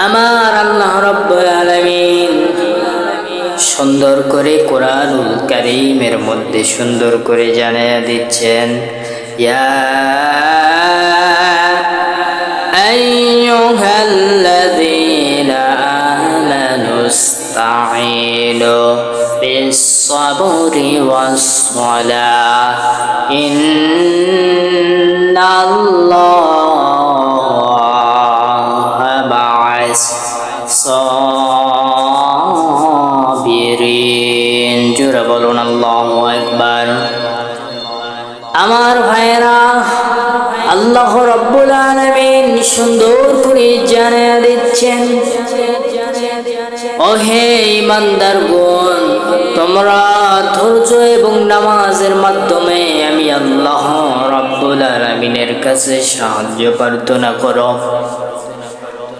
আমার আল্লাহ রাব্বুল আলামিন সুন্দর করে কোরআনুল কারীমের মধ্যে সুন্দর করে জানিয়ে দিচ্ছেন, ইয়া আইয়ুহাল্লাযীনা আমানুস্তাঈনু বিস-সাবরি ওয়াস-সালাহ ইন্নাল্লাহা মা'আস সাবিরিন। জোরে বলুন আল্লাহু আকবার। আমার ভাইরা, আল্লাহ রাব্বুল আলামিন সুন্দর করে জানিয়ে দিচ্ছেন, ওহে ঈমানদারগণ, তোমরা ধৈর্য এবং নামাজের মাধ্যমে আমি আল্লাহ রাব্বুল আলামিনের কাছে সাহায্য প্রার্থনা করো।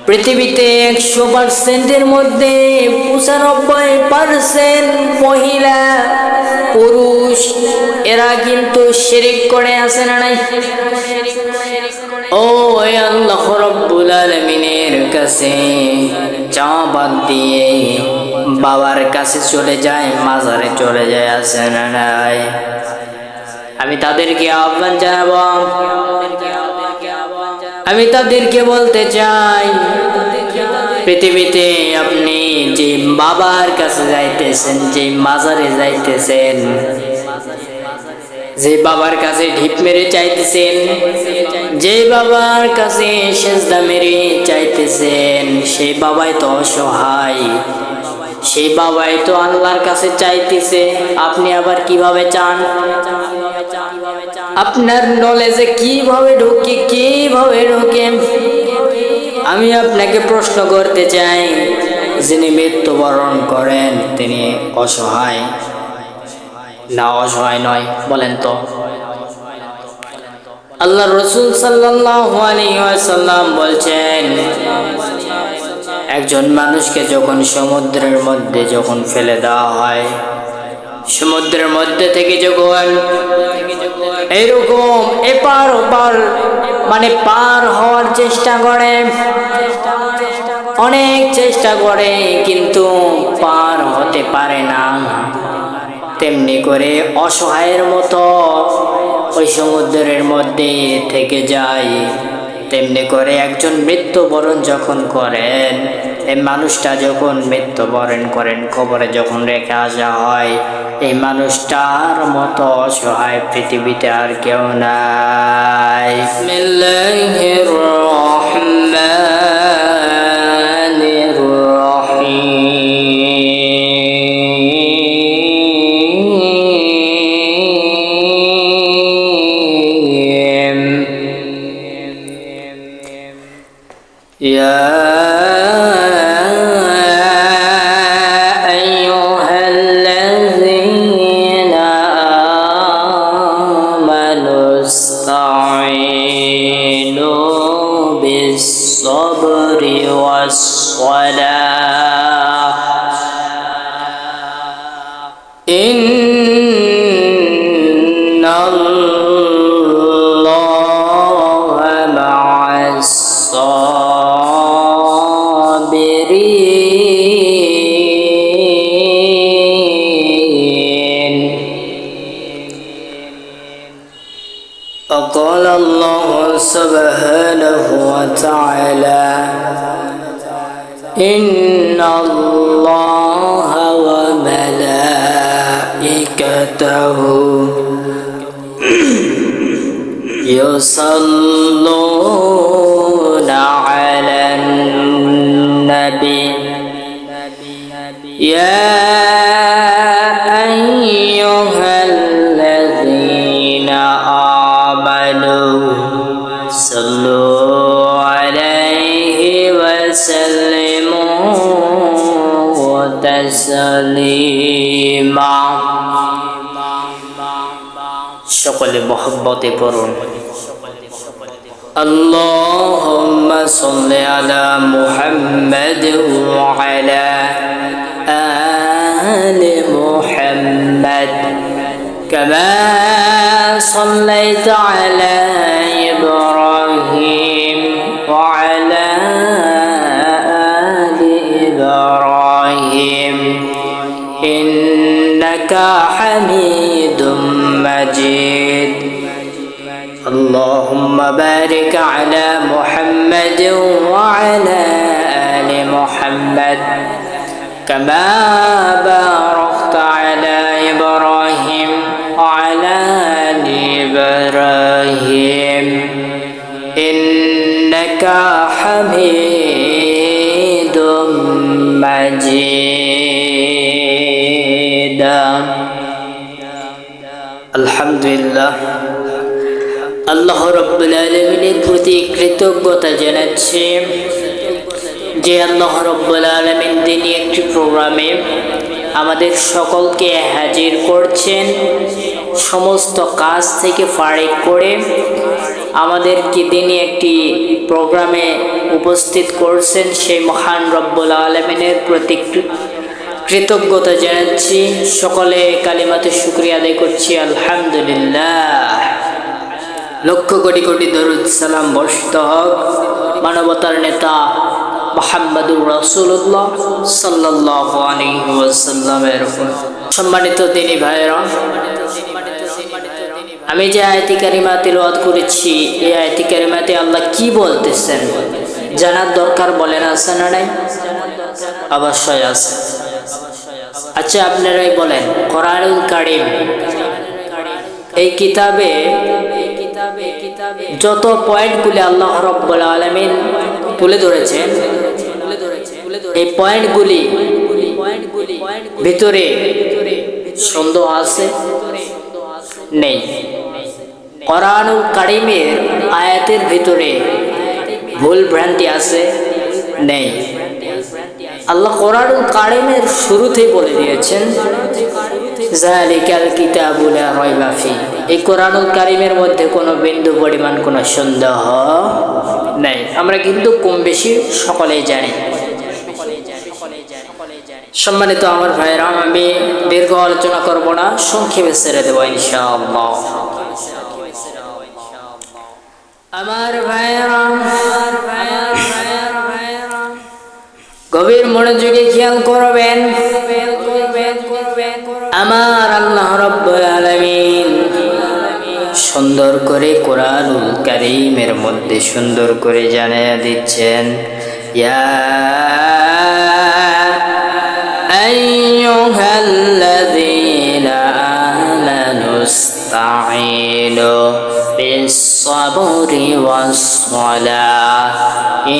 পৃথিবীতে 100%-এর মধ্যে 95% মহিলা পুরুষ এরা কিন্তু শিরক করে আছে না নাই? ও আল্লাহ রাব্বুল আলামিনের কাছে চাওয়া বাদ দিয়ে বাবার কাছে চলে যায়, মাজারে চলে যায়, আছে না নাই? আমি তাদেরকে আহ্বান জানাবো, আমি তাদেরকে বলতে চাই, পৃথিবীতে আপনি যে বাবার কাছে যাইতেছেন, যে মাজারে যাইতেছেন, যে বাবার কাছে ঢিপ মেরে চাইতেছেন, যে বাবার কাছে সেজদা মেরে চাইতেছেন, সেই বাবাই তো অসহায়, সেই বাবাই তো আল্লাহর কাছে চাইতেছে। আপনি আবার কিভাবে চান? আপনার নলেজে কিভাবে ঢোকে? আমি আপনাকে প্রশ্ন করতে চাই, যিনি মৃত্যুবরণ করেন তিনি অসহায় না অসহায় নয়? বলেন তো। আল্লাহ রাসূল সাল্লাল্লাহু আলাইহি ওয়াসাল্লাম বলছেন, একজন মানুষকে যখন সমুদ্রের মধ্যে যখন ফেলে দেওয়া হয়, সমুদ্রের মধ্যে থেকে যখন এরকম এপার ওপার মানে পার হওয়ার চেষ্টা করে, অনেক চেষ্টা করে কিন্তু পার হতে পারে না, তেমনি করে অসহায়ের মতো ওই সমুদ্রের মধ্যে থেকে যায়। তেমনি করে একজন মৃত্যুবরণ যখন করেন, এই মানুষটা যখন মৃত্যুবরণ করেন, কবরে যখন রেখে আসা হয়, এই মানুষটার মতো অসহায় পৃথিবীতে আর কেউ নাই। বিসমিল্লাহির রহমানির রহিম। ইয়া بالصبر والصلاة إن الله مع الصابرين. وقال الله سبحانه وتعالى إن الله وملائكته يصلون على النبي يا أيها الذين آمنوا صلوا عليه وسلموا تسليما. সকলে মহব্বতে পড়ুন, اللهم صل على محمد وعلى آل محمد كما صليت على إبراهيم وعلى اللهم بارك على محمد وعلى آل محمد كما باركت على إبراهيم وعلى آل إبراهيم إنك حميد مجيد الحمد لله আল্লাহ রাব্বুল আলামিনের প্রতি কৃতজ্ঞতা জানাচ্ছি যে আল্লাহ রাব্বুল আলামিন দিনই একটি প্রোগ্রামে আমাদের সকলকে হাজির করছেন, সমস্ত কাজ থেকে ফারিগ করে আমাদেরকে দিনই একটি প্রোগ্রামে উপস্থিত করছেন। সেই মহান রব্বুল আলামিনের প্রতি কৃতজ্ঞতা জানাচ্ছি। সকলে কালিমাতে শুকরিয়া আদায় করছি আলহামদুলিল্লাহ। লক্ষ কোটি কোটি দরুদ সালাম বর্ষিত হোক মানবতার নেতা মুহাম্মদুর রাসূলুল্লাহ সাল্লাল্লাহু আলাইহি ওয়াসাল্লামের উপর। সম্মানিত দিনী ভাইরা, আমি যে আয়াতি কারিমা তিলাওয়াত করেছি, এই আয়াতি কারিমাতে আল্লাহ কি বলতেছেন জানার দরকার, বলেন আছে না নাই? অবশ্যই আছে। আচ্ছা আপনারাই বলেন, কোরআনুল কারীম এই কিতাবে যত পয়েন্টগুলি আল্লাহ রাব্বুল আলামিন তুলে ধরেছেন, এই পয়েন্টগুলি ভিতরে সন্দেহ আছে? নেই। কোরআনুল কারীমের আয়াতের ভিতরে ভুল ভ্রান্তি আছে? নেই। আল্লাহ কোরআনুল কারীমের শুরুতেই বলে দিয়েছেন যালিকাল কিতাবু লা রাইবা ফি, এই কোরআনুল কারীমের মধ্যে কোনো বিন্দু পরিমাণ কোনো সন্দেহ নেই। আমরা কিন্তু কম বেশি সকলেই জানি। সম্মানিত আমার ভাইরা, আমি দীর্ঘ আলোচনা করব না, সংক্ষেপে ছেড়ে দেব ইনশাআল্লাহ। আমার ভাইরা গভীর মনোযোগে খেয়াল করবেন। আমার আল্লাহ রাব্বুল আলামিন সুন্দর করে কোরআনুল কারীমের মধ্যে সুন্দর করে জানিয়ে দিচ্ছেন, ইয়া আইয়ুহাল্লাযীনা আমানুস্তাঈনু বিস-সাবরি ওয়াস-সালাহ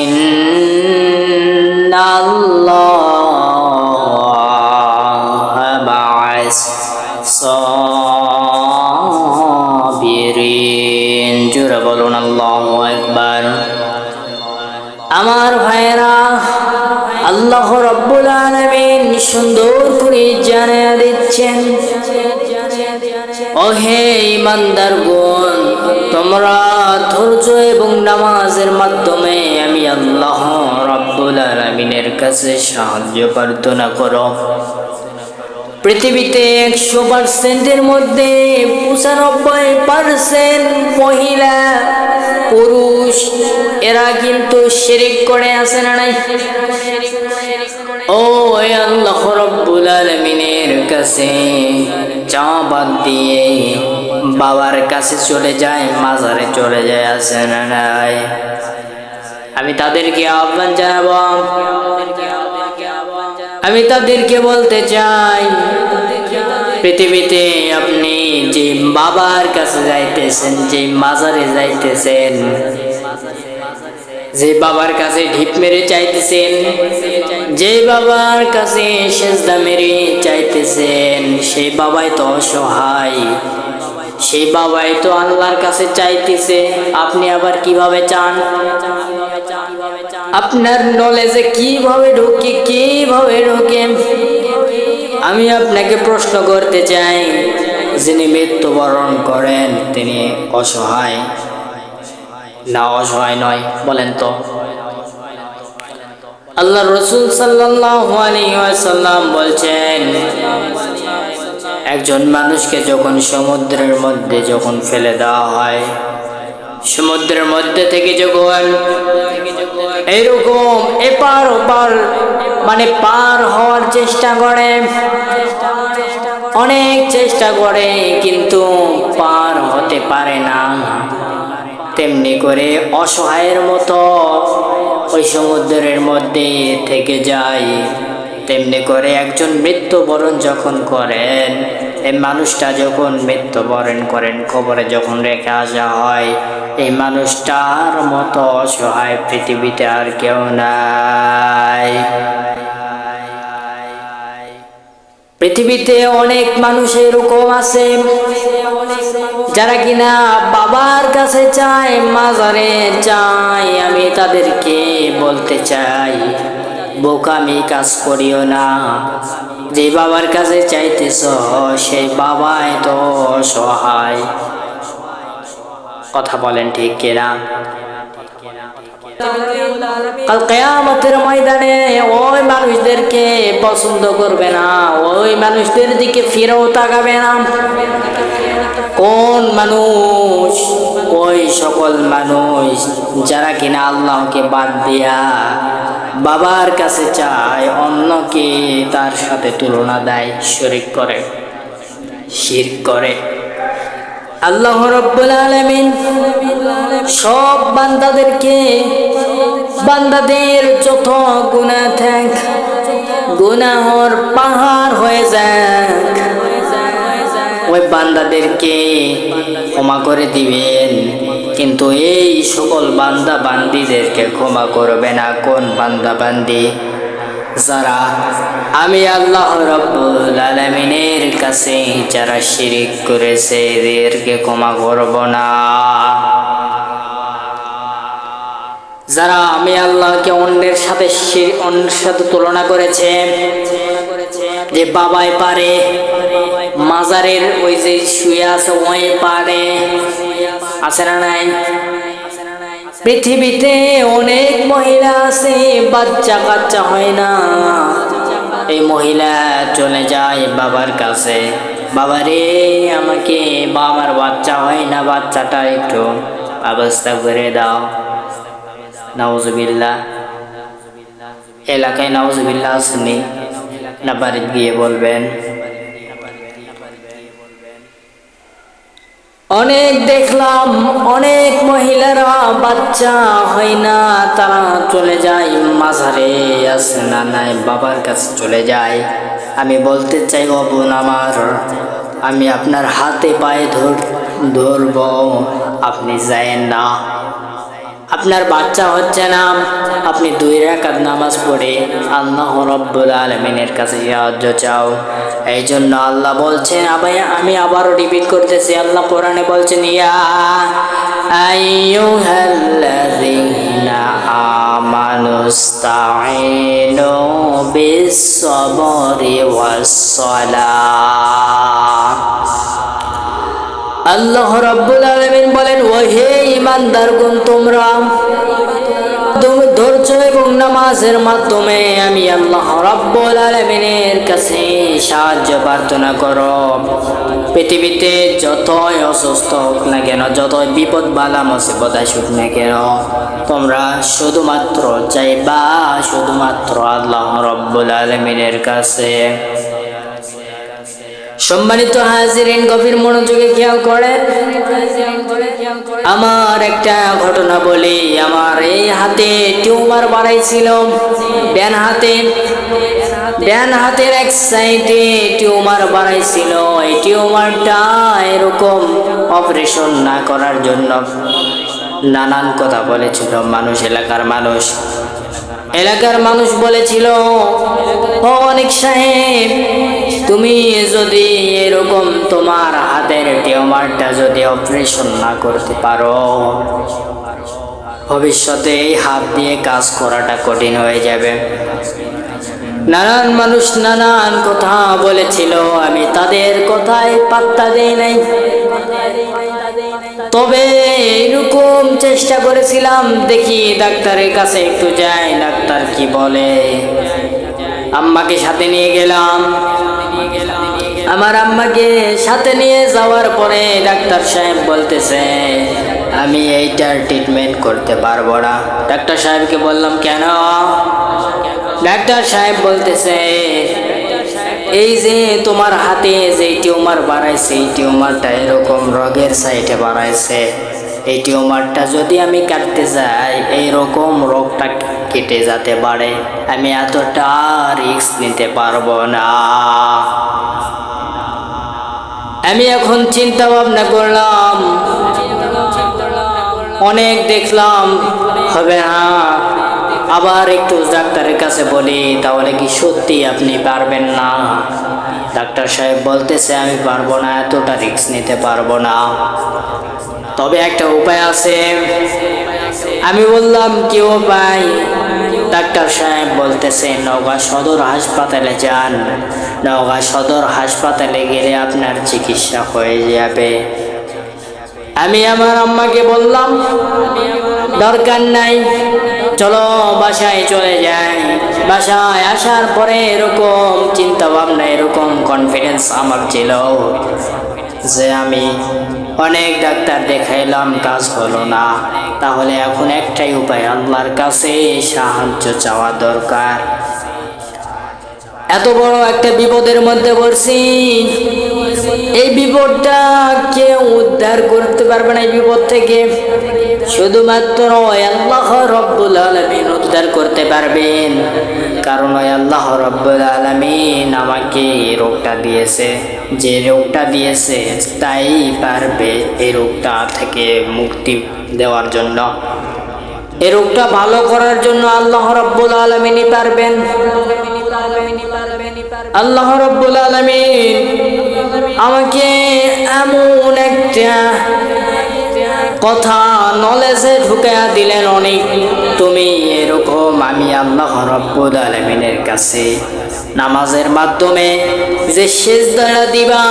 ইন্নাল্লাহা মা'আস সাবিরিন। জোরে বলুন আল্লাহু আকবার। আমার ভাইরা, আল্লাহ রাব্বুল আলামিন সুন্দর করে জানিয়ে দিচ্ছেন, ওহে ঈমানদারগণ, তোমরা ধৈর্য এবং নামাজের মাধ্যমে আমি আল্লাহ রাব্বুল আলামিনের কাছে সাহায্য প্রার্থনা করো। পৃথিবীতে 100%-এর মধ্যে 95% মহিলা পুরুষ এরা কিন্তু শিরক করে আছে না নাই? ও আল্লাহ রাব্বুল আলামিনের কাছে চাওয়া বাদ দিয়ে বাবার কাছে চলে যায়, মাজারে চলে যায়, আছে না নাই? আমি তাদেরকে আহ্বান জানাবো, আমি তাদেরকে বলতে চাই, পৃথিবীতে আপনি যে বাবার কাছে যাইতেছেন, যে মাজারে যাইতেছেন, যে বাবার কাছে ঢিপ মেরে চাইতেছেন, যে বাবার কাছে সেজদা মেরে চাইতেছেন, সেই বাবাই তো অসহায়, সেই বাবাই তো আল্লাহর কাছে চাইতেছে। আপনি আবার কিভাবে চান? আপনার নলেজে কিভাবে ঢোকে, কিভাবে ঢোকে? আমি আপনাকে প্রশ্ন করতে চাই, যিনি মৃত্যুবরণ করেন তিনি অসহায় না অসহায় নয়? বলেন তো। আল্লাহ রাসূল সাল্লাল্লাহু আলাইহি ওয়াসাল্লাম বলছেন, একজন মানুষকে যখন সমুদ্রের মধ্যে যখন ফেলে দেওয়া হয়, সমুদ্রের মধ্যে থেকে যখন এরকম এপার ওপার মানে পার হওয়ার চেষ্টা করে, অনেক চেষ্টা করে কিন্তু পার হতে পারে না। তেমনি করে অসহায়ের মতো ওই সমুদ্রের মধ্যে থেকে যায়। তেমনি করে একজন মৃত্যুবরণ যখন করেন, এই মানুষটা যখন মৃত্যুবরণ করেন, কবরে যখন রেখে আসা হয়, এই মানুষটার মতো অসহায় পৃথিবীতে আর কেউ নাই। পৃথিবীতে অনেক মানুষ এরকম আছে যারা কিনা বাবার কাছে চায়, মাজারে চায়। আমি তাদেরকে বলতে চাই, বোকামি কাজ করিও না। যে বাবার কাছে চাইতেছ সেই বাবাই তো অসহায়। কথা বলেন ঠিক কিনা? কাল কিয়ামতের ময়দানে ওই মানুষদেরকে পছন্দ করবে না, ওই মানুষদের দিকে ফিরেও তাকাবে না। কোন মানুষ? ওই সকল মানুষ যারা কিনা আল্লাহকে বাদ দিয়া বাবার কাছে চায়, অন্যকে তার সাথে তুলনা দেয়, শরীক করে, শিরক করে। আল্লাহ রাব্বুল আলামিন সব বান্দাদেরকে, বান্দাদের যত গুনাহ থাক, গুনাহর পাহাড় হয়ে যাক, ওই বান্দাদেরকে ক্ষমা করে দিবেন। কিন্তু এই সকল বান্দা বান্দিদেরকে ক্ষমা করবে না। কোন বান্দা বান্দি? যারা আমি আল্লাহ রাব্বুল আলামিনের কাছে যারা শিরক করেছে, এদেরকে ক্ষমা করব না। যারা আমি আল্লাহকে অন্যের সাথে তুলনা করেছে, যে বাবাই পারে, মাজারের ওই যে শুয়ে আছে ওই পারে, আছে না নাই? পৃথিবীতে অনেক মহিলা আছে, বাচ্চা কাচ্চা হয় না। এই মহিলা চলে যায় বাবার কাছে, বাবারে আমাকে, আমার বাচ্চা হয় না, বাচ্চাটা একটু ব্যবস্থা করে দাও। নাউজুবিল্লাহ। এলাকায় নাউজুবিল্লাহ আসেনি না? বাড়িতে গিয়ে বলবেন। অনেক দেখলাম, অনেক মহিলারা বাচ্চা হয় না, তারা চলে যায় মাজারে, আছে না নাই বাবার কাছে চলে যায়। আমি বলতে চাই, ও বোন আমার, আমি আপনার হাতে পায়ে ধরব, আপনি যায়েন না। আপনার বাচ্চা হচ্ছে না, আপনি 2 রাকাত নামাজ পড়ে আল্লাহ রাব্বুল আলামিনের কাছে সাহায্য চাও। এই জন্য আল্লাহ বলছেন, আমি আবারও রিপিট করতেছি, আল্লাহ কোরআনে বলছেন, ইয়া আইয়ুহাল্লাযীনা আমানুস্তাঈনু বিস-সাবরি ওয়াস-সালাহ। আল্লাহ রাব্বুল আলামিন বলেন, ও হে ঈমানদারগণ, তোমরা ধৈর্য এবং নামাজের মাধ্যমে আমি আল্লাহ রাব্বুল আলামিনের কাছে সাহায্য প্রার্থনা করো। পৃথিবীতে যতই অসুস্থ হোক না কেন, যতই বিপদ বালা মুসিবত আসুক না কেন, তোমরা শুধুমাত্র চাইবা শুধুমাত্র আল্লাহ রাব্বুল আলামিনের কাছে। সম্মানিত হাজিরিন, গভীর মনোযোগে খেয়াল করেন। আমার একটা ঘটনা বলি। আমার এই হাতে টিউমার বাড়াইছিল, ডান হাতের এক সাইডে টিউমার বাড়াইছিল। এই টিউমারটা এরকম অপারেশন না করার জন্য নানান কথা বলেছিল মানুষ, এলাকার মানুষ বলেছিল, ও অনেক সাহেব, তুমি যদি এরকম তোমার হাতের টিউমারটা যদি অপারেশন না করতে পারো, ভবিষ্যতে এই হাত দিয়ে কাজ করাটা কঠিন হয়ে যাবে। নানান মানুষ নানান কথা বলেছিল, আমি তাদের কথায় পাত্তা দেই নাই। তবে এরকম চেষ্টা করেছিলাম, দেখি ডাক্তারের কাছে একটু যাই, ডাক্তার কি বলে। আম্মাকে সাথে নিয়ে গেলাম। আমার আম্মাকে সাথে নিয়ে যাওয়ার পরে ডাক্তার সাহেব বলতেছে, আমি এইটার ট্রিটমেন্ট করতে পারবো না। ডাক্তার সাহেবকে বললাম, কেন? ডাক্তার সাহেব বলতেছে, এই যে তোমার হাতে যে টিউমার বাড়াইছে, এই টিউমারটা এরকম রোগের সাইডে বাড়াইছে, এই টিউমারটা যদি আমি কাটতে যাই এইরকম রোগটা কেটে যেতে পারে, আমি এতটা রিস্ক নিতে পারবো না। আমি এখন চিন্তা ভাবনা করলাম, অনেক দেখলাম, হবে না, আবার একটু ডাক্তারের কাছে বলি, তাহলে কি সত্যি আপনি পারবেন না? ডাক্তার সাহেব বলতেছে আমি পারবো না, এতটা রিস্ক নিতে পারবো না, তবে একটা উপায় আছে। আমি বললাম কি উপায়? ডাক্তার সাহেব বলতেছে নওগাঁ সদর হাসপাতালে যান, নওগাঁ সদর হাসপাতালে গেলে আপনার চিকিৎসা হয়ে যাবে। আমি আমার আম্মাকে বললাম দরকার নাই, চলো বাসায় চলে যাই। বাসায় আসার পরে এরকম চিন্তা ভাবনা, এরকম কনফিডেন্স আমার ছিল যে আমি অনেক ডাক্তার দেখাইলাম, কাজ হলো না, তাহলে এখন একটাই উপায়, আল্লাহর কাছে সাহায্য চাওয়া দরকার। এত বড় একটা বিপদের মধ্যে পড়ছি, এই বিপদটা কেউ উদ্ধার করতে পারবে না। এই বিপদ থেকে শুধুমাত্র আল্লাহ রব্বুল আলামিন উদ্ধার করতে পারবেন, কারণ আল্লাহ রব্বুল আলামিন আমাকে এই রোগটা দিয়েছে, যে রোগটা দিয়েছে তাই পারবে এই রোগটা থেকে মুক্তি দেওয়ার জন্য, এই রোগটা ভালো করার জন্য আল্লাহ রব্বুল আলামিনই পারবেন। আল্লাহ রব্বুল আলামিন আমাকে এমন একটা কথা নলেজে ঢুকাইয়া দিলেন অনেক, তুমি এরকম, আমি আল্লাহ রব্বুল আলামিনের কাছে নামাজের মাধ্যমে যে সিজদাটা দিবা,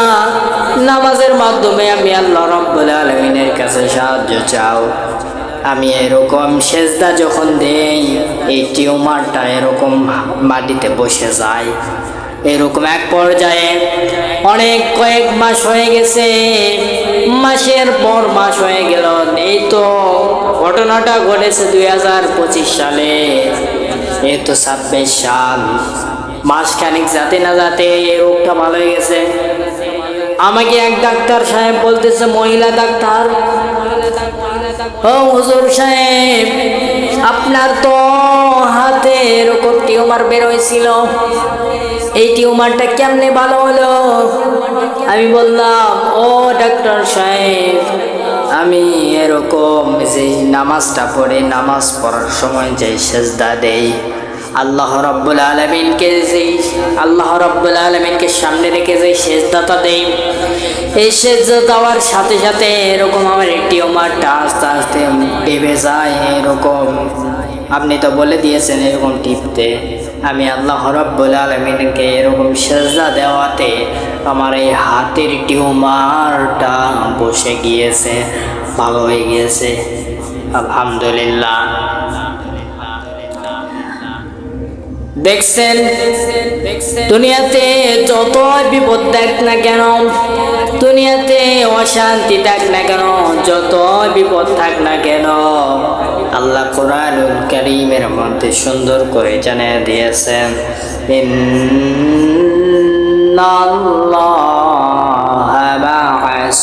নামাজের মাধ্যমে আমি আল্লাহ রব্বুল আলামিনের কাছে সাহায্য চাও। আমি এরকম সেজদা যখন দেই, এই টিউমারটা এরকম মাটিতে বসে যায়। এরকম এক পর্যায়ে অনেক কয়েক মাস হয়ে গেছে, মাসের পর মাস হয়ে গেল। এই তো ঘটনাটা ঘটেছে 2025 সালে, এই তো 26 সাল, মাসখানিক যাতে না যাতে এই রোগটা ভালো হয়ে গেছে। আমাকে এক ডাক্তার সাহেব বলতেছে, মহিলা ডাক্তার, ও হুজুর সাহেব, আপনার তো হাতে এরকম টিউমার বের হয়েছিল, এই টিউমারটা কেমনে ভালো হলো? আমি বললাম, ও ডাক্তার সাহেব, আমি এরকম যে নামাজটা পড়ে, নামাজ পড়ার সময় যে সেজদা দেই, আল্লাহ রব্বুল আলামিনকে সামনে রেখে যে সেজদাটা দেই, এই সেজদা দেওয়ার সাথে সাথে এরকম আমার টিউমারটা আস্তে আস্তে টেপে যায়। এরকম আপনি তো বলে দিয়েছেন এরকম টিপতে, আমি আল্লাহ রব্বুল আলামিনকে এরকম সেজদা দেওয়াতে আমার এই হাতের টিউমারটা বসে গিয়েছে, ভালো হয়ে গিয়েছে, আলহামদুলিল্লাহ। দেখছেন, দুনিয়াতে যত বিপদ দেখ না কেন, দুনিয়াতে অশান্তি থাক না কেন, যত বিপদ থাক না কেন, আল্লাহ কোরআনুল কারীমের মধ্যে সুন্দর করে জানিয়ে দিয়েছেন, ইন্নাল্লাহা মা'আস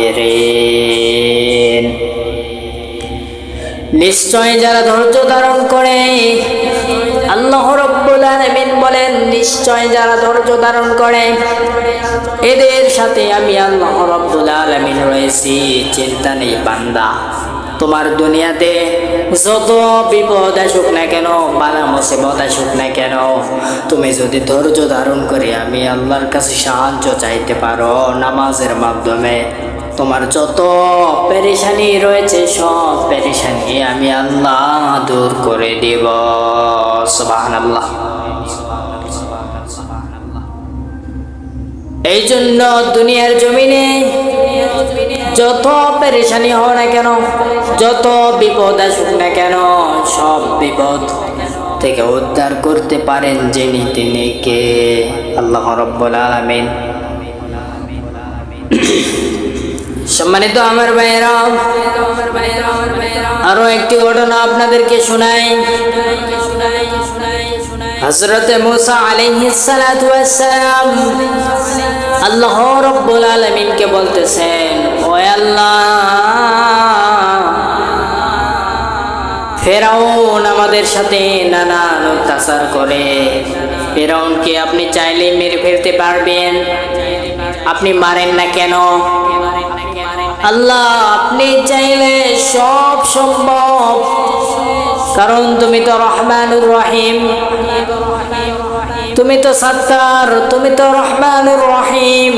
সাবিরিন, নিশ্চয় যারা ধৈর্য ধারণ করে, আল্লাহ রব্বুল আলামিন বলেন নিশ্চয় যারা ধৈর্য ধারণ করে এদের সাথে আমি আল্লাহ রব্বুল আলামিন রয়েছি। চিন্তা নেই বান্দা, তোমার দুনিয়াতে যত বিপদ আসুক না কেন, বালা মুসিবত আসুক না কেন, তুমি যদি ধৈর্য ধারণ করে আমি আল্লাহর কাছে সাহায্য চাইতে পারো নামাজের মাধ্যমে, তোমার যত পেরেশানি রয়েছে সব পেরেশানি আমি আল্লাহ দূর করে দেব। সুবহানাল্লাহ। এই জন্য দুনিয়ার জমিনে যত পেরেশানি হয় না কেন, যত বিপদ আসুক না কেন, সব বিপদ থেকে উদ্ধার করতে পারেন যিনি, তিনি কে? আল্লাহ রাব্বুল আলামিন। সম্মানিত আমার ভাইয়েরা, আরো একটি ঘটনা আপনাদেরকে শোনাই। হযরতে মুসা আলাইহিস সালাতু ওয়াস সালাম আল্লাহ রাব্বুল আলামিনকে বলতেছেন, ও আল্লাহ, ফেরাউন আমাদের সাথে নানান অত্যাচার করে। ফেরাউনকে আপনি চাইলে মেরে ফেলতে পারবেন, আপনি মারেন না কেন? আল্লাহ, আপনি চাইলে সব সম্ভব, কারণ তুমি তো রহমানুর রহিম, তুমি তো সত্তার, তুমি তো রহমানুর রহিম।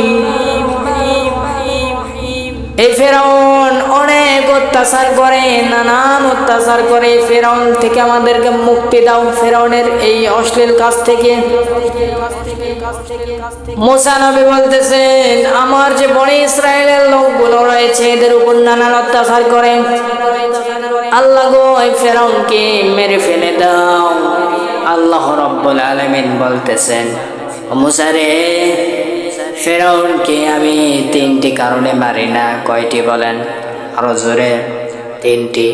এই ফেরাউন অনেক অত্যাচার করে, নানান অত্যাচার করে। ফেরাউন থেকে আমাদেরকে মুক্তি দাও, ফেরাউনের এই অশ্লীল কাজ থেকে। মুসা নবী বলতেছেন, আমার যে বনি ইসরায়েলের লোকগুলো রয়েছে এদের উপর নানান অত্যাচার করে, আল্লাহ গো এই ফেরাউনকে মেরে ফেলে দাও। আল্লাহ রাব্বুল আলামিন বলতেছেন, মুসা রে, ফেরাউনকে আমি তিনটি কারণে মারি না। কয়টি বলেন? আরো জোরে। তিনটি।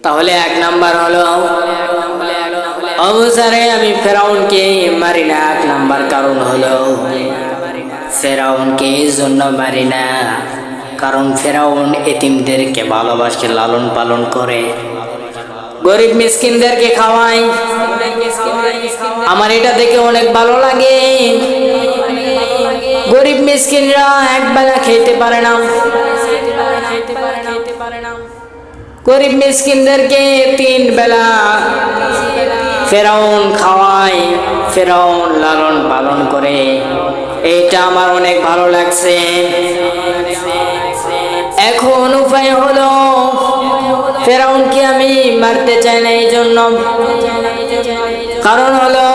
তাহলে এক নাম্বার হলো, মুসা রে, আমি ফেরাউনকে মারি না, এক নাম্বার কারণ হলো ফেরাউনকে এই জন্য মারি না কারণ ফেরাউন এতিমদেরকে ভালোবাসে, লালন পালন করে, গরিব মিসকিনদেরকে খাওয়ায়। আমার এটা দেখে অনেক ভালো লাগে। গরিব মিসকিনরা একবেলা খেতে পারে না, গরিব মিসকিনদেরকে 3 বেলা ফেরাউন খাওয়ায়, ফেরাউন লালন পালন করে। এটা আমার অনেক ভালো লাগছে। এখন উপায় হলো, ফেরাউনকে আমি মারতে চাই না, এই জন্য কারণ হলো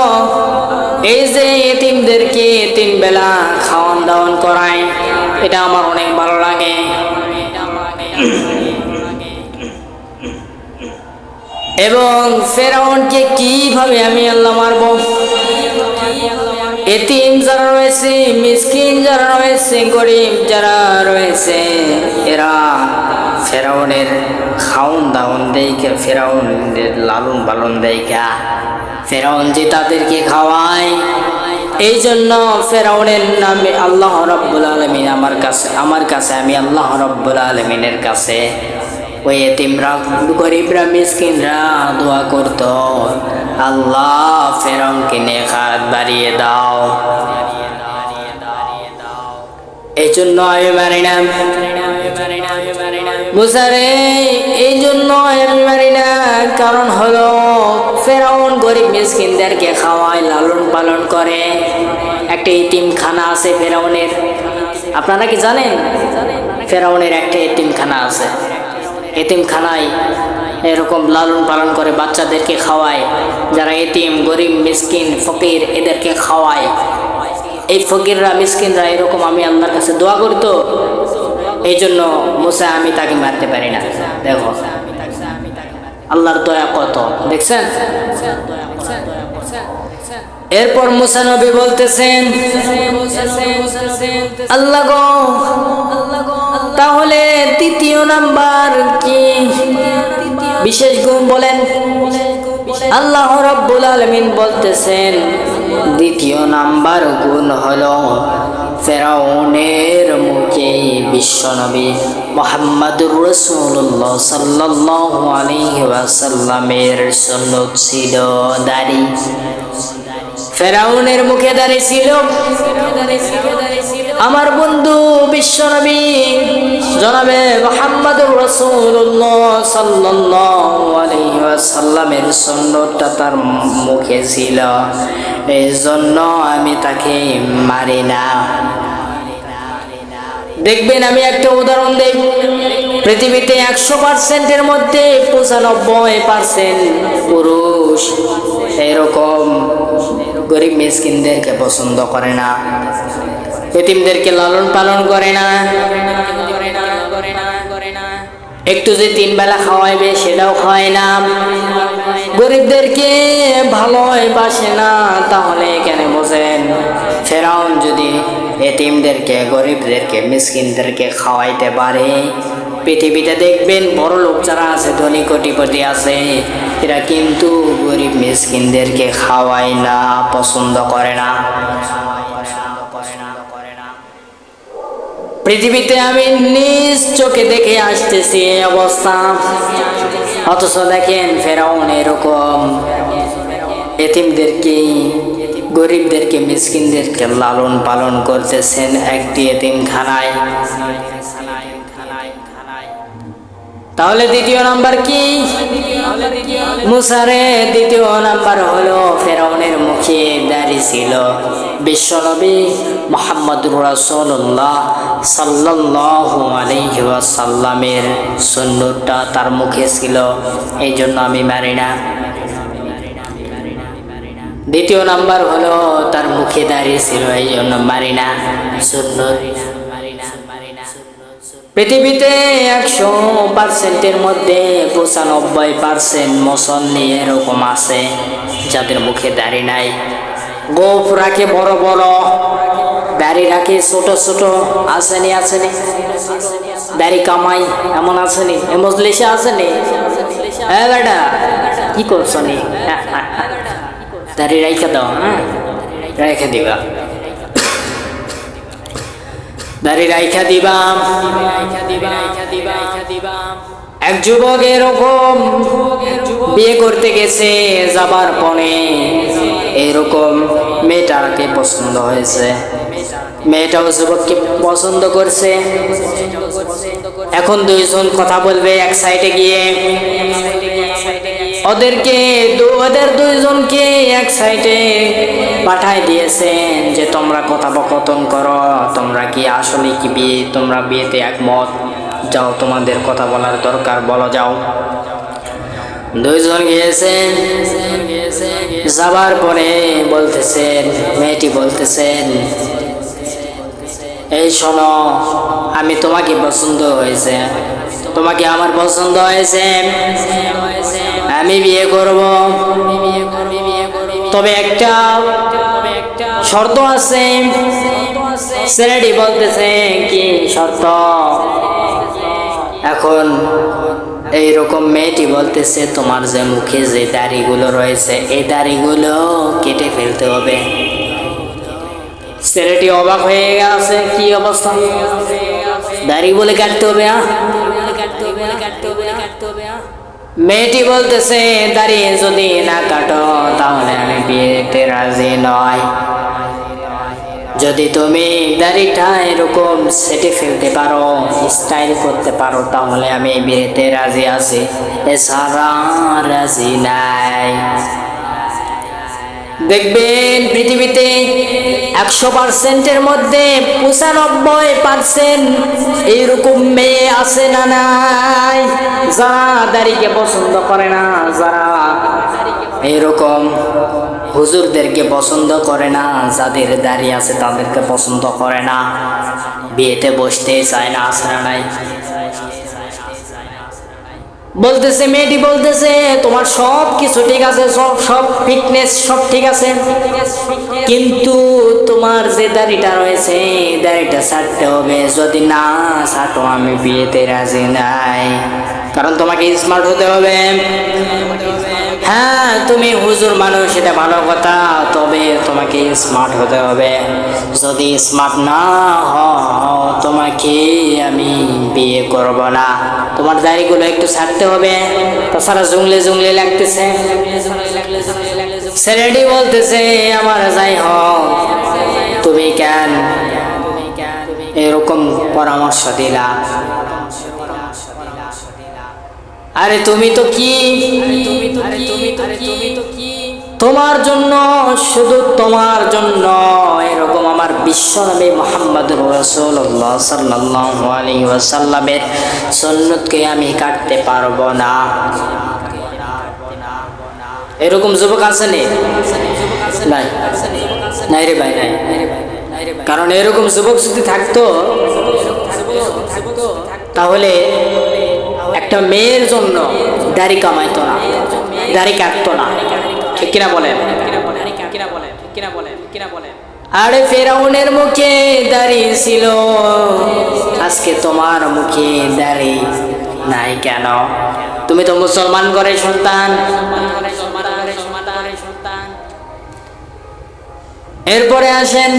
এই যে এতিমদেরকে 3 বেলা খাওয়ান দাওয়ান করায়, এটা আমার অনেক ভালো লাগে। এবং ফেরাউনকে কিভাবে আমি আল্লাহ মারব? এতিম যারা রয়েছে, মিসকিন যারা রয়েছে, গরিব যারা রয়েছে, এরা ফেরাউনের খাওন দাওন দেইখা, ফেরাউনের লালন পালন দেইখা, ফেরাউন যে তাদেরকে খাওয়ায়, এই জন্য ফেরাউনের নামে আল্লাহ রাব্বুল আলামিন আমার কাছে আমি আল্লাহ রাব্বুল আলামিনের কাছে ওই এতিমরা, গরিবরা, মিসকিনরা দোয়া করতো, আল্লাহ ফেরাউনকে নেখাত বাড়িয়ে দাও। এই জন্য আমি মারি না মুসা রে, এই জন্য আমি মারি না, কারণ হলো ফেরাউন গরিব মিসকিনদেরকে খাওয়ায়, লালন পালন করে। একটা এতিমখানা আছে ফেরাউনের, আপনারা কি জানেন? ফেরাউনের একটা এতিমখানা আছে। এতিমখানায় এরকম লালন পালন করে, বাচ্চাদেরকে খাওয়ায়, যারা এতিম, গরিব, মিসকিন, ফকির, এদেরকে খাওয়ায়। এই ফকিররা, মিসকিনরা এরকম আমি আল্লাহর কাছে দোয়া করতো, এই জন্য মুসা আমি তাকে মারতে পারি না। দেখো আল্লাহর দয়া কত, দেখছেন? এরপর মুসা নবী বলতেছেন, আল্লাহ গো, তাহলে দ্বিতীয় নাম্বার কি বিশেষ গুণ বলেন? আল্লাহ রাব্বুল আলামিন বলতেছেন, দ্বিতীয় নাম্বার গুণ হলো ফেরাউনের মুখে বিশ্বনবী মুহাম্মদুর রাসূলুল্লাহ সাল্লাল্লাহু আলাইহি ওয়াসাল্লামের সুন্নাত ছিল দাড়ি। ফেরাউনের মুখে দাড়ি ছিল। আমার বন্ধু বিশ্বনবী জনাবে মুহাম্মদুর রাসূলুল্লাহ সাল্লাল্লাহু আলাইহি ওয়াসাল্লামের সুন্নাতটা তার মুখে ছিল, এই জন্য আমি তাকে মারি না। দেখবেন, আমি একটা উদাহরণ দেই। পৃথিবীতে 100%-এর মধ্যে 95% পুরুষ এরকম গরিব মিসকিনদেরকে পছন্দ করে না, এতিমদেরকে লালন পালন করে না। একটু যে 3 বেলা খাওয়াইবে সেটাও খাওয়ায় না, গরিবদেরকে ভালোবাসে না। তাহলে কেন বোঝেন, ফেরাউন যদি এতিমদেরকে, গরিবদেরকে, মিসকিনদেরকে খাওয়াইতে পারে, পৃথিবীতে দেখবেন বড় লোক যারা আছে, ধনী কোটিপতি আছে, এরা কিন্তু গরিব মিসকিনদেরকে খাওয়ায় না, পছন্দ করে না। পৃথিবীতে আমি নিজ চোখে দেখে আসতেছি এই অবস্থা, অথচ দেখেন ফেরাউন এরকম এতিমদেরকে, গরিবদেরকে, মিসকিনদেরকে লালন পালন করতেছেন একটি এতিমখানায়। তাহলে দ্বিতীয় নাম্বার কি? মুসারে দ্বিতীয় নাম্বার হলো ফেরাউনের মুখে দাড়ি ছিল। বিশ্বনবী মুহাম্মদুর রাসূলুল্লাহ সাল্লাল্লাহু আলাইহি ওয়াসাল্লামের সুন্নতটা তার মুখে ছিল, এই জন্য আমি মারি না। দ্বিতীয় নাম্বার হলো তার মুখে দাড়ি ছিল, এই জন্য মারি না, সুন্নত। পৃথিবীতে 100%-এর মধ্যে 95% মুসল্লি এরকম আছে যাদের মুখে দাড়ি নাই। গোঁফ রাখে বড় বড়, দাড়ি রাখে ছোট ছোট, আসেনি আসেনি, দাড়ি কামাই এমন আসেনি, এ মজলিসে আসেনি। হ্যাঁ বেটা কি করছো নি, দাড়ি রাইখা দাও, হ্যাঁ রেখে দিবা, দাড়ি রাইখা দিবা। এক যুবক এরকম বিয়ে করতে গেছে, যাবার পরে এরকম মেয়েটাকে পছন্দ হয়েছে, মেয়েটাও যুবককে পছন্দ করছে। এখন দুইজন কথা বলবে এক সাইডে গিয়ে, ওদের দুইজনকে এক সাইডে পাঠায় দিয়েছেন যে তোমরা কথোপকথন করো, তোমরা কি আসলে কি তোমরা বিয়েতে একমত, যাও তোমাদের কথা বলার দরকার বলো যাও। দুইজন গিয়েছেন, যাবার পরে বলতেছেন, মেয়েটি বলতেছেন এই শোনো, আমি তোমাকে পছন্দ হয়েছে, তোমাকে আমার পছন্দ হয়েছে, আমি বিয়ে করব, তবে একটা শর্ত আছে। ছেলেটি বলতেছে কি শর্ত? এখন এইরকম মেয়েটি বলতেছে তোমার যে মুখে যে দাড়িগুলো রয়েছে এই দাড়িগুলো কেটে ফেলতে হবে। ছেলেটি অবাক হয়ে গেছে, কি অবস্থা, দাড়ি বলে কাটতে হবে? মেয়েটি বলতেছে দাড়ি যদি না কাটো তাহলে আমি বিয়েতে রাজি নয়, যদি তুমি দাড়িটা এরকম সেটে ফেলতে পারো, স্টাইল করতে পারো, তাহলে আমি বিয়েতে রাজি আছি, এছাড়া রাজি নাই। দেখবেন পৃথিবীতে 100%-এর মধ্যে 95% এইরকম মেয়ে আছে না নাই, যারা দাড়িকে পছন্দ করে না, যারা এরকম হুজুরদেরকে পছন্দ করে না, যাদের দাড়ি আছে তাদেরকে পছন্দ করে না, বিয়েতে বসতে চায় না, আছে না নাই? বলতেছে, মেয়েটি বলতেছে তোমার সব কিছু ঠিক আছে, সব ফিটনেস সব ঠিক আছে, কিন্তু তোমার যে দাড়িটা রয়েছে দাড়িটা ছাড়তে হবে, যদি না ছাড়ো আমি বিয়েতে রাজি নাই, কারণ তোমাকে স্মার্ট হতে হবে। হ্যাঁ তুমি হুজুর মানুষ সেটা ভালো কথা, তবে তোমাকে স্মার্ট হতে হবে, যদি স্মার্ট না হও তোমাকে আমি বিয়ে করব না, তোমার দাড়িগুলো একটু ছাড়তে হবে, তাছাড়া জুংলে জুংলে লাগতেছে। ছেলেটি বলতেছে আমার যাই হোক, তুমি কেন এরকম পরামর্শ দিলা? আরে তুমি তো কি, তোমার জন্য, শুধু তোমার জন্য এরকম আমার বিশ্বনবী মুহাম্মদুর রাসূলুল্লাহ সাল্লাল্লাহু আলাইহি ওয়াসাল্লামের সুন্নতকে আমি কাটতে পারবো না। এরকম যুবক আছে নাই? নাই রে ভাই, নাই। কারণ এরকম যুবক যদি থাকতো তাহলে একটা মেয়ের জন্য দাড়ি কামাইতো না, দাড়ি কাটতো না, ঠিক কিনা বলেন? আরে ফেরাউনের মুখে দাড়ি ছিল, আজকে তোমার মুখে দাড়ি নাই কেন? তুমি তো মুসলমান ঘরের সন্তান। এরপরে আসেন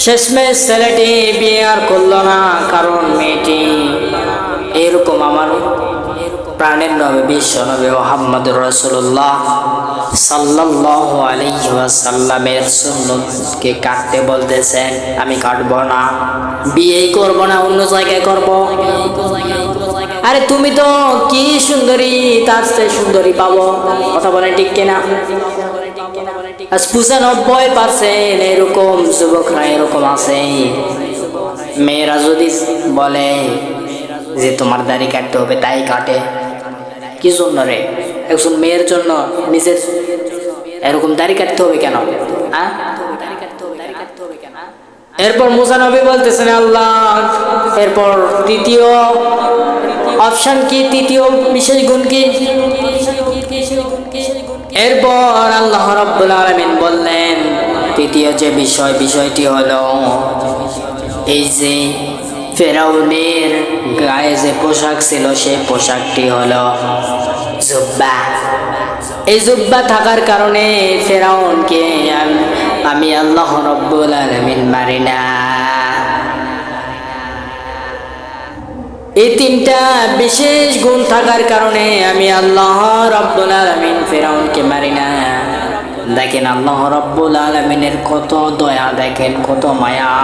শেষমেশ ছেলেটি বিয়ে আর করলো না, কারণ মেয়েটি এরকম আমার প্রাণের নবী বিশ্ব নবী মুহাম্মদুর রাসূলুল্লাহ সাল্লাল্লাহু আলাইহি ওয়াসাল্লামের সুন্নতকে কাটতে বলতেছেন। আমি কাটবো না, বিয়েই করব না, অন্য জায়গায় করব। আরে তুমি তো কি সুন্দরী, তার চেয়ে সুন্দরী পাবো, কথা বলেন ঠিক কিনা? 95% এরকম যুবকরা এরকম আছে। মেয়েরা যদি বলে যে তোমার দাড়ি কাটতে হবে, তাই কাটে। কি জন্য রে? একজন মেয়ের জন্য নিজের এরকম দাড়ি কাটতে হবে কেন? এরপর মুসা নবী বলতেছেন আল্লাহ, এরপর তৃতীয় অপশন কি, তৃতীয় বিশেষ গুণ কি? এরপর আল্লাহ রাব্বুল আলামিন বললেন তৃতীয় যে বিষয়টি হলো এই যে ফেরাউনের গায়ে যে পোশাক ছিল সেই পোশাকটি হলো জুব্বা। এই জুব্বা থাকার কারণে ফেরাউনকে আমি আল্লাহ রাব্বুল আলামিন মারি না। এই তিনটা বিশেষ গুণ থাকার কারণে আমি আল্লাহ রাব্বুল আলামিন ফেরাউনকে মারি না। দেখেন আল্লাহ রাব্বুল আলামিনের কত দয়া, দেখেন কত মায়া।